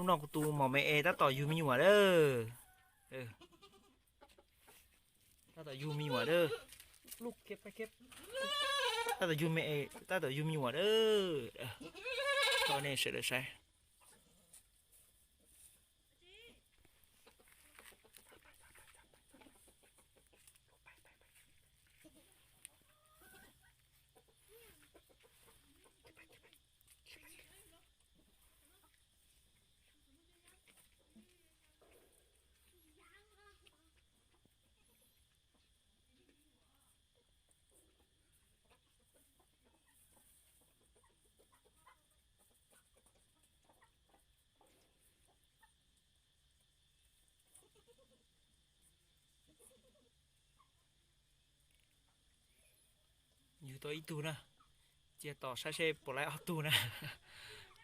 นอกตูหมอไม่เอตั้งต่อยูมีหัวเด้อตั้งต่อยูมีหัวเด้อลูกเก็บไปเก็บตั้งต่อยูไม่เอตั้งต่อยูมีหัวเด้อตอนนี้เสร็จแล้วใช่อยู่ตัวอีตูนะเจียต่อใช่ปลายเอาตูนะ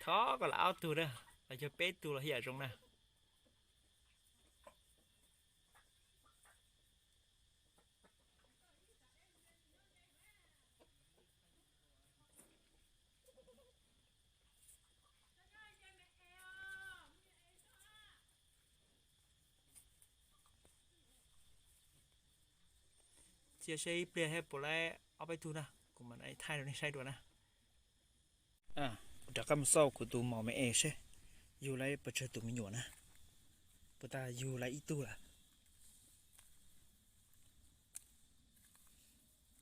ท้อก็ละเอาตูนะเราจะเป๊ะตูเราเหี้ยตรงนะเจียใช้เปลี่ยนให้ปลายเอาไปตูนะกูมันไอ้ท้ายเราไม่ใช่ด้วยนะเดี๋ยวก็มาเศร้ากูตูหมอไม่เอใช่อยู่ไรประเชิดตูมีหยวนะปตาอยู่ไรอีตูล่ะ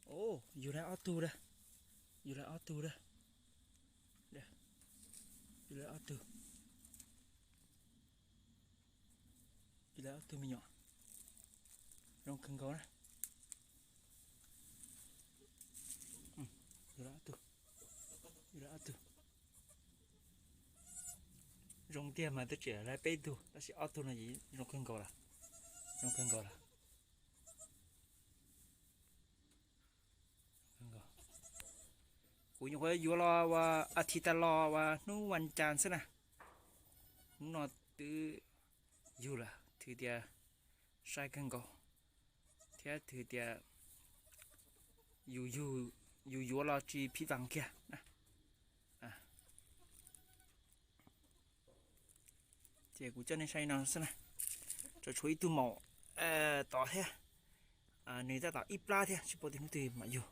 โอ้อยู่ไรเอาตูละอยู่ไรเอาตูละเดี๋ยวอยู่ไรเอาตูอยู่ไรเอาตูมีหยวลองขึ้นก่อนนะอยู่ไรเอาตูอยู่ไรเอาตูรองเตี้ยมาตัวเจ๋อไรเป๊ะตูแล้วสิเอาตูน่ะยี่ลองขึ้นก่อนละลองขึ้นก่อนละขึ้นก่อนกูยังว่าอยู่รอว่าอาทิตย์รอว่านู่นวันจันทร์ซะนะนอนตื้ออยู่ละถือเดียใช้ขึ้นก่อนเทียถือเดียอยู่รอจีพี่ฟังเกียนะเจ้ากูจะในใช้นอนซะนะจะช่วยตัวหมอต่อเถอะนี่จะต่ออีปลาเถอะชิบะที่นู้นตีมาอยู่